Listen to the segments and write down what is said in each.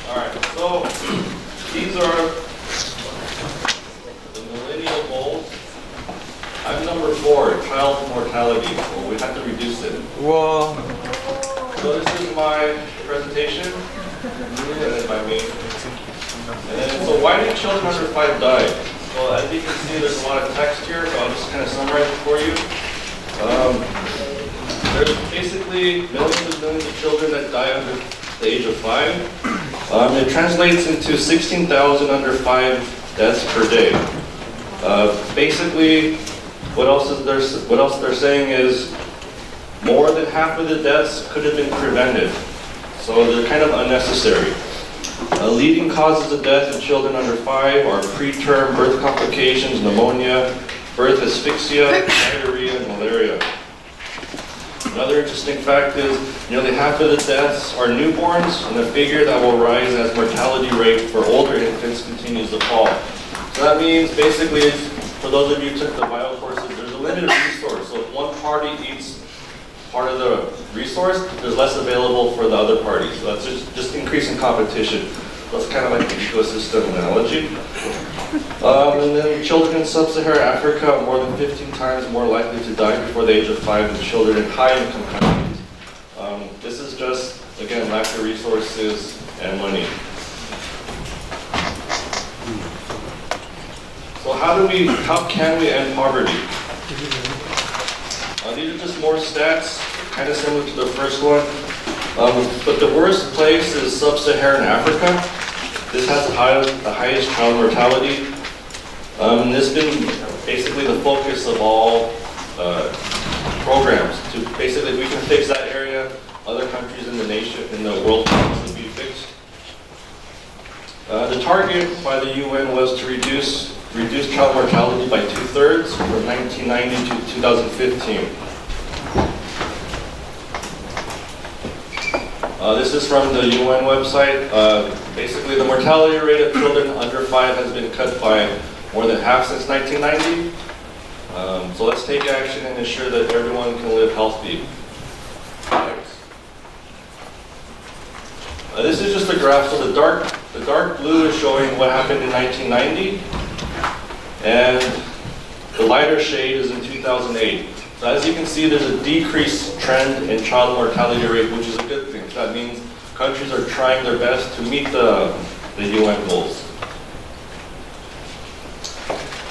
Alright, so these are the millennial goals. I'm number 4, child mortality. Well, we have to reduce it. 우와. So this is my presentation, presented by me. And so why do children under 5 die? Well, as you can see, there's a lot of text here, so I'll just kind of summarize it for you. There's basically millions of children that die under the age of 5. It translates into 16,000 under 5 deaths per day. Basically, what else they're saying is more than half of the deaths could have been prevented. So they're kind of unnecessary. Leading causes of death in children under 5 are preterm birth complications, pneumonia, birth asphyxia, diarrhea, and malaria. Another interesting fact is nearly half of the deaths are newborns, and the figure that will rise as mortality rate for older infants continues to fall. So that means basically, for those of you who took the bio courses, there's a limited resource. So if one party eats part of the resource, there's less available for the other party. So that's just increasing competition. That's kind of like the ecosystem analogy. And then children in sub-Saharan Africa are more than 15 times more likely to die before the age of 5 than children in high-income countries. This is just, again, lack of resources and money. So how can we end poverty? These are just more stats, kind of similar to the first one. But the worst place is sub-Saharan Africa. This has the highest child mortality. And this has been basically the focus of all programs. To basically, if we can fix that area, other countries in the world can also be fixed. The target by the UN was to reduce child mortality by 2/3 from 1990 to 2015. This is from the UN website. Basically, the mortality rate of children under 5 has been cut by more than half since 1990. So let's take action and ensure that everyone can live healthy. This is just a graph. So the dark blue is showing what happened in 1990, and the lighter shade is in 2008. So as you can see, there's a decreased trend in child mortality rate, which is a good thing. So that means countries are trying their best to meet the UN goals.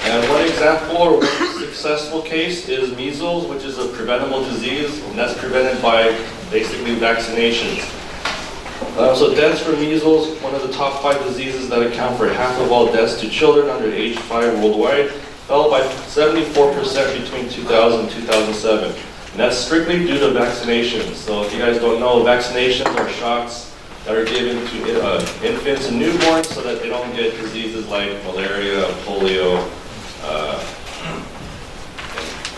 And one example or one successful case is measles, which is a preventable disease, and that's prevented by basically vaccinations. So deaths from measles, one of the top 5 diseases that account for half of all deaths to children under age 5 worldwide, fell by 74% between 2000 and 2007. And that's strictly due to vaccinations. So if you guys don't know, vaccinations are shots that are given to infants and newborns so that they don't get diseases like malaria, polio, and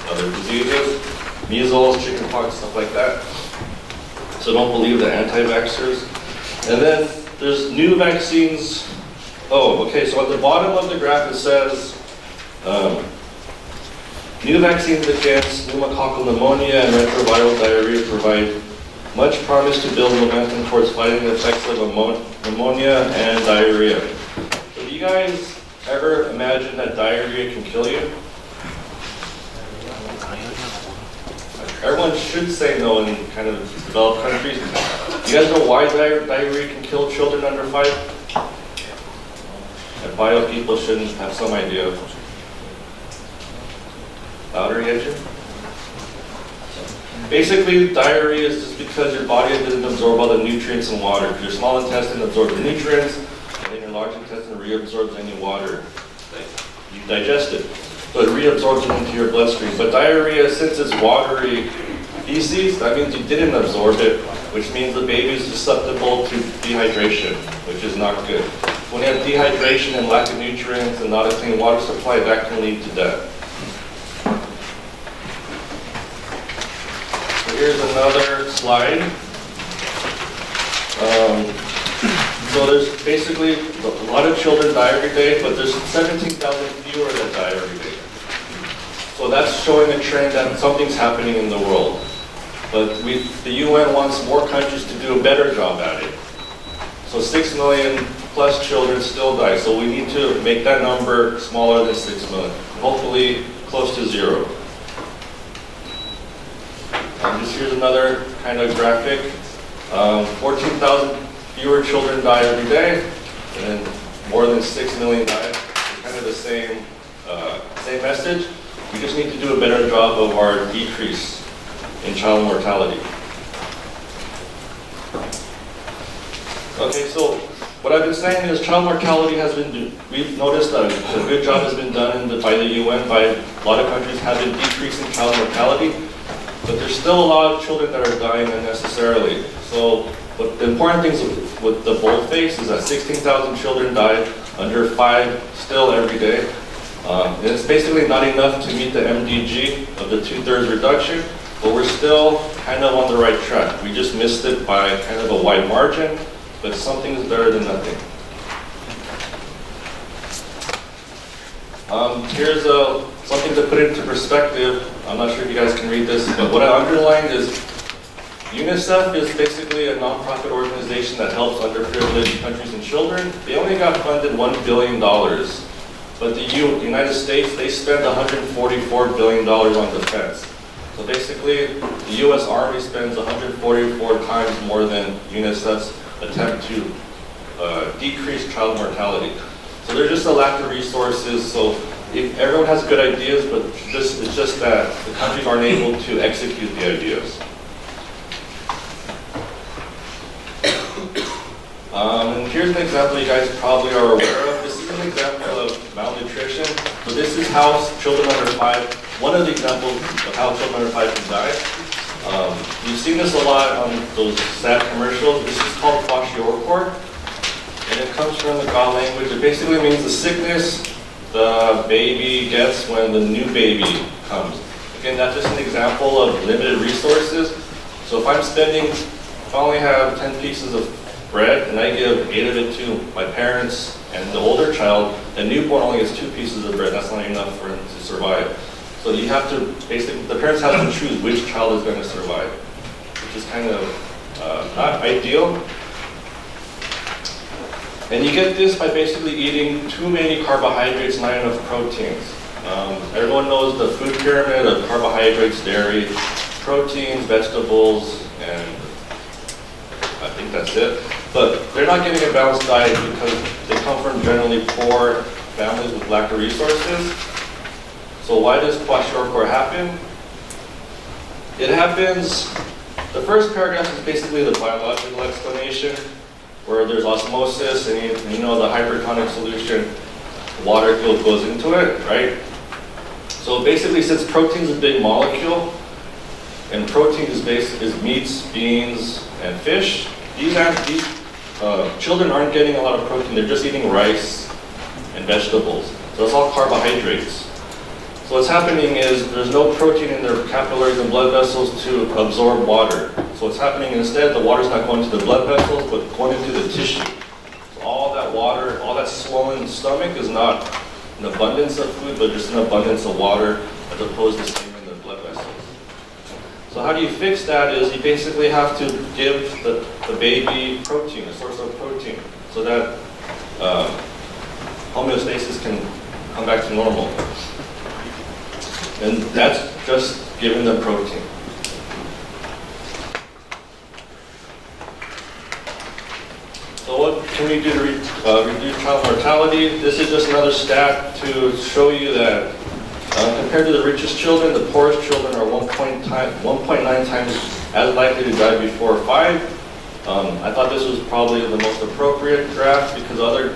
other diseases, measles, chickenpox, stuff like that. So don't believe the anti-vaxxers. And then there's new vaccines. Oh, okay, so at the bottom of the graph it says new vaccines against pneumococcal pneumonia and retroviral diarrhea provide much promise to build momentum towards fighting the effects of pneumonia and diarrhea. So do you guys ever imagine that diarrhea can kill you? Everyone should say no in kind of developed countries. Do you guys know why diarrhea can kill children under 5? And bio people shouldn't have some idea. Louder, Yejin? Basically, diarrhea is just because your body didn't absorb all the nutrients and water. Your small intestine absorbs the nutrients, and then your large intestine reabsorbs any water that you digested. So it reabsorbs it into your bloodstream. But diarrhea, since it's watery feces, that means you didn't absorb it, which means the baby is susceptible to dehydration, which is not good. When you have dehydration and lack of nutrients and not a clean water supply, that can lead to death. So here's another slide. So there's basically a lot of children die every day, but there's 17,000 fewer that die every day. So that's showing a trend that something's happening in the world. But the UN wants more countries to do a better job at it. So 6 million plus children still die. So we need to make that number smaller than 6 million. Hopefully close to 0. Just here's another kind of graphic. 14,000 fewer children die every day, and more than 6 million die. It's kind of the same message. We just need to do a better job of our decrease in child mortality. Okay, so what I've been saying is child mortality has been, we've noticed that a good job has been done by the UN, by a lot of countries have been decreasing child mortality, but there's still a lot of children that are dying unnecessarily. So what the important things with the boldface is that 16,000 children die under 5 still every day. And it's basically not enough to meet the MDG of the 2/3 reduction, but we're still kind of on the right track. We just missed it by kind of a wide margin, but something is better than nothing. Here's something to put into perspective. I'm not sure if you guys can read this, but what I underlined is UNICEF is basically a nonprofit organization that helps underprivileged countries and children. They only got funded $1 billion, but the United States, they spent $144 billion on defense. So basically, the US Army spends 144 times more than UNICEF's attempt to decrease child mortality. So there's just a lack of resources. So everyone has good ideas, but it's just that the countries aren't able to execute the ideas. And here's an example you guys probably are aware of. This is an example of malnutrition. So this is how children under 5, one of the examples of how children under 5 can die. You've seen this a lot on those sad commercials. This is called kwashiorkor, and it comes from the Ga language. It basically means the sickness the baby gets when the new baby comes. Again, that's just an example of limited resources. So if I only have 10 pieces of bread and I give 8 of it to my parents and the older child, the newborn only gets 2 pieces of bread. That's not enough for him to survive. So you have to basically, the parents have to choose which child is going to survive, which is kind of not ideal. And you get this by basically eating too many carbohydrates, not enough proteins. Everyone knows the food pyramid of carbohydrates, dairy, proteins, vegetables, and I think that's it. But they're not getting a balanced diet because they come from generally poor families with lack of resources. So why does kwashiorkor happen? It happens, the first paragraph is basically the biological explanation, where there's osmosis and you know the hypertonic solution, water goes into it, right? So basically, since protein is a big molecule, and protein is meats, beans, and fish, these children aren't getting a lot of protein. They're just eating rice and vegetables. So it's all carbohydrates. So what's happening is there's no protein in their capillaries and blood vessels to absorb water. So what's happening instead, the water's not going to the blood vessels, but going into the tissue. So all that water, all that swollen stomach is not an abundance of food, but just an abundance of water as opposed to staying in the blood vessels. So how do you fix that is you basically have to give the baby protein, a source of protein, so that homeostasis can come back to normal. And that's just giving them protein. So what can we do to reduce child mortality? This is just another stat to show you that compared to the richest children, the poorest children are 1.9 times as likely to die before 5. I thought this was probably the most appropriate graph because other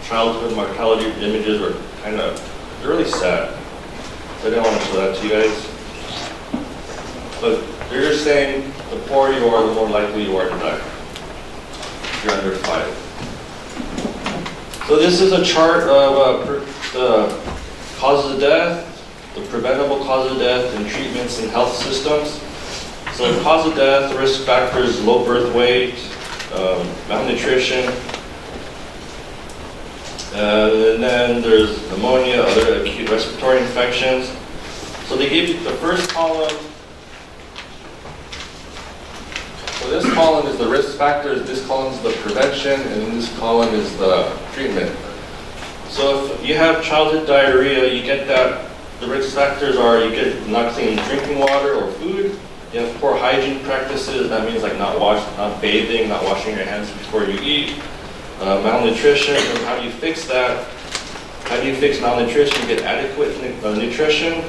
childhood mortality images were they're really sad. So I didn't want to show that to you guys. But they're just saying the poorer you are, the more likely you are to die. You're under 5. So this is a chart of the causes of death, the preventable causes of death, and treatments in health systems. So the cause of death, risk factors, low birth weight, malnutrition, and then there's pneumonia, other acute respiratory infections. So they gave you the first column. So this column is the risk factors, this column is the prevention, and this column is the treatment. So if you have childhood diarrhea, you get that. The risk factors are you get not clean drinking water or food. You have poor hygiene practices. That means like not bathing, not washing your hands before you eat. Malnutrition. And how do you fix that? How do you fix malnutrition? You get adequate nutrition.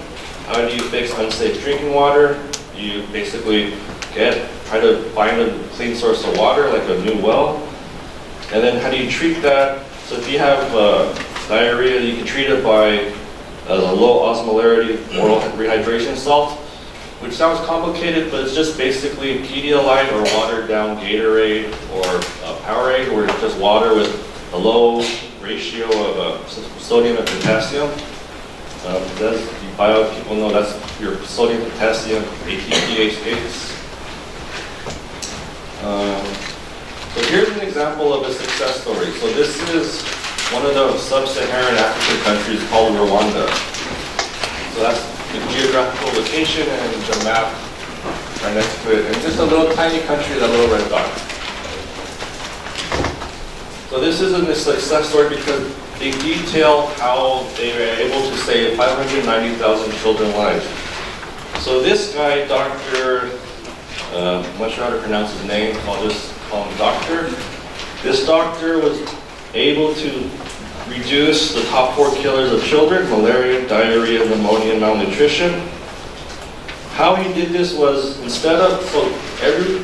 How do you fix unsafe drinking water? You basically try to find a clean source of water, like a new well. And then how do you treat that? So if you have diarrhea, you can treat it by a low osmolarity oral rehydration salt, which sounds complicated, but it's just basically Pedialyte or watered down Gatorade or Powerade, where it's just water with a low ratio of sodium and potassium. Bio people know that's your sodium, potassium, ATPase. So here's an example of a success story. So this is one of the sub-Saharan African countries called Rwanda. So that's the geographical location and the map right next to it. And just a little tiny country, that little red dot. So this is a success story because they detail how they were able to save 590,000 children's lives. So this guy, Dr. I'm not sure how to pronounce his name, I'll just call him Doctor. This doctor was able to reduce the top 4 killers of children: malaria, diarrhea, pneumonia, and malnutrition. How he did this was, instead of, so every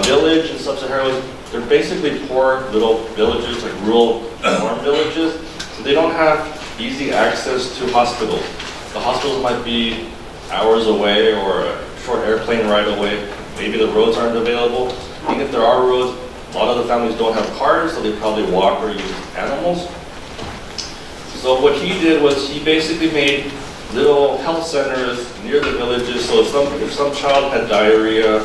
village in Sub-Saharan, they're basically poor little villages, like rural farm villages, so they don't have easy access to hospitals. The hospitals might be hours away or a short airplane ride away. Maybe the roads aren't available. Even if there are roads, a lot of the families don't have cars, so they probably walk or use animals. So what he did was he basically made little health centers near the villages, so if some child had diarrhea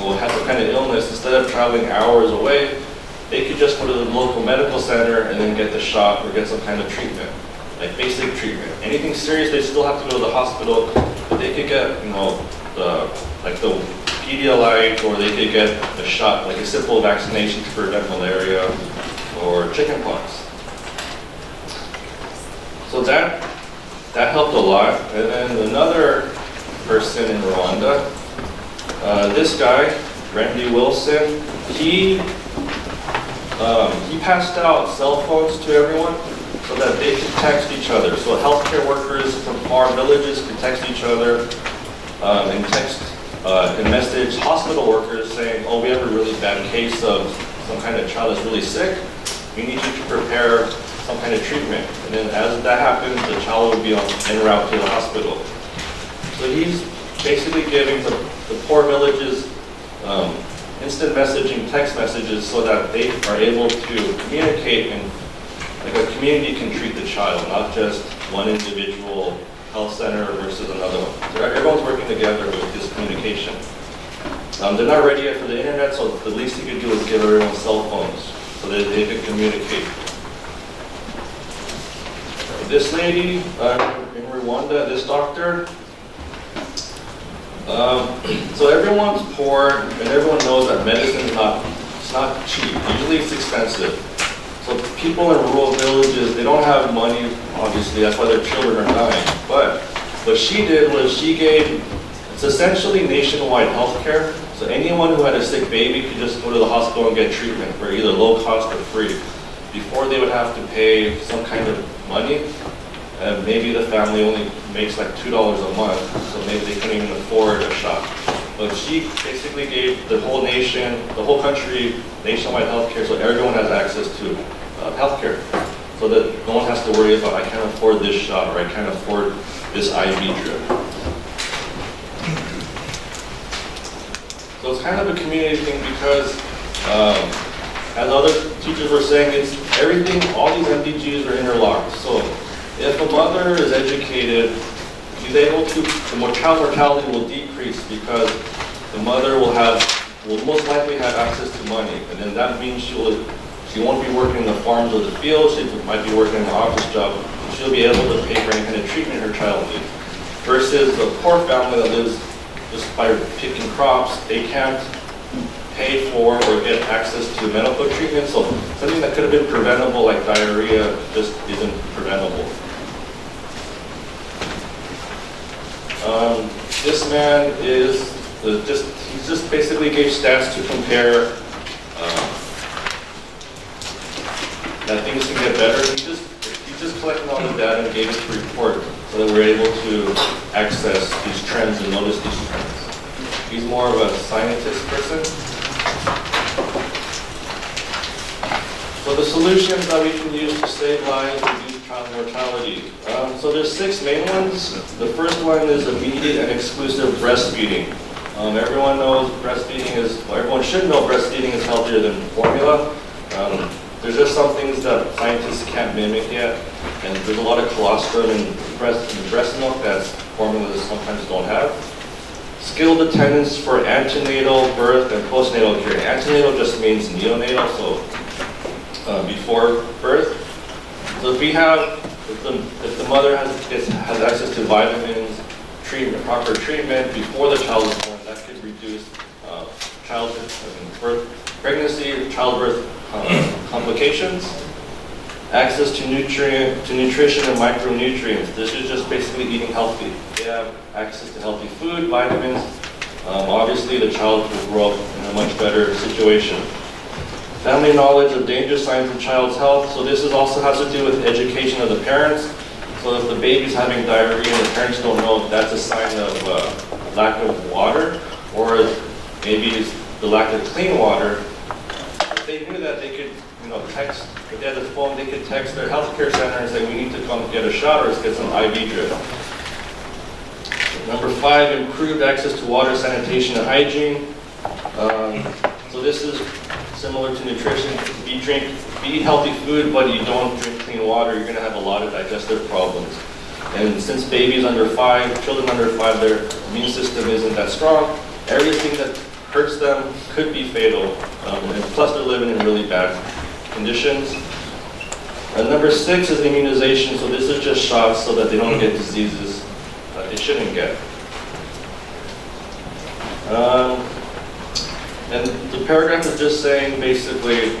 or had some kind of illness, instead of traveling hours away, they could just go to the local medical center and then get the shot or get some kind of treatment, like basic treatment. Anything serious, they still have to go to the hospital, but they could get, the Pedialyte, or they could get a shot, like a simple vaccination to prevent malaria or chickenpox. So that helped a lot. And then another person in Rwanda, this guy, Randy Wilson, he passed out cell phones to everyone so that they could text each other. So healthcare workers from far villages could text each other and text and message hospital workers saying, oh, we have a really bad case of some kind of child that's really sick. We need you to prepare some kind of treatment. And then as that happens, the child would be en route to the hospital. So he's basically giving the poor villages instant messaging, text messages, so that they are able to communicate and like a community can treat the child, not just one individual health center versus another one. So everyone's working together with this communication. They're not ready yet for the internet, so the least you could do is give everyone cell phones so that they can communicate. This lady in Rwanda, this doctor, so everyone's poor and everyone knows that medicine is not cheap. Usually it's expensive. So people in rural villages, they don't have money, obviously, that's why their children are dying. But what she did was it's essentially nationwide health care. So anyone who had a sick baby could just go to the hospital and get treatment for either low cost or free. Before they would have to pay some kind of money, and maybe the family only makes like $2 a month, so maybe they couldn't even afford a shot. But she basically gave the whole nation, the whole country, nationwide health care, so everyone has access to health care. So that no one has to worry about, I can't afford this shot, or I can't afford this IV drip. So it's kind of a community thing because, as other teachers were saying, it's everything, all these MDGs are interlocked. So if a mother is educated, she's able to, the child mortality will decrease because the mother will most likely have access to money. And then that means she won't be working in the farms or the fields, she might be working in an office job. She'll be able to pay for any kind of treatment her child needs. Versus a poor family that lives just by picking crops, they can't pay for or get access to medical treatment. So something that could have been preventable, like diarrhea, just isn't preventable. This man is he just basically gave stats to compare that things can get better. He just collected all the data and gave us a report so that we're able to access these trends and notice these trends. He's more of a scientist person. So the solutions that we can use to save lives, reduce child mortality. So there's 6 main ones. The first one is immediate and exclusive breastfeeding. Everyone knows everyone should know breastfeeding is healthier than formula. There's just some things that scientists can't mimic yet, and there's a lot of colostrum in breast milk that formulas sometimes don't have. Skilled attendance for antenatal, birth, and postnatal care. Antenatal just means neonatal, so before birth. So if the mother has access to vitamins, proper treatment before the child is born, that could reduce pregnancy, childbirth complications. Access to nutrition and micronutrients. This is just basically eating healthy. They have access to healthy food, vitamins. Obviously, the child will grow up in a much better situation. Family knowledge of danger signs of child's health. So this also has to do with education of the parents. So if the baby's having diarrhea and the parents don't know, that's a sign of lack of water, or maybe it's the lack of clean water. If they knew that, they could text, if they had a phone, they could text their healthcare center and say, we need to come get a shot or let's get some IV drip. Number 5, improved access to water, sanitation, and hygiene. So this is similar to nutrition. If you eat healthy food, but you don't drink clean water, you're going to have a lot of digestive problems. And since babies under 5, children under 5, their immune system isn't that strong, everything that hurts them could be fatal. And plus, they're living in really bad conditions. And number 6 is immunization. So this is just shots so that they don't get diseases that they shouldn't get. And the paragraph is just saying basically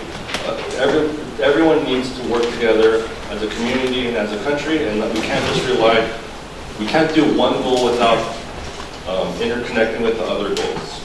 everyone needs to work together as a community and as a country, and we can't do one goal without interconnecting with the other goals.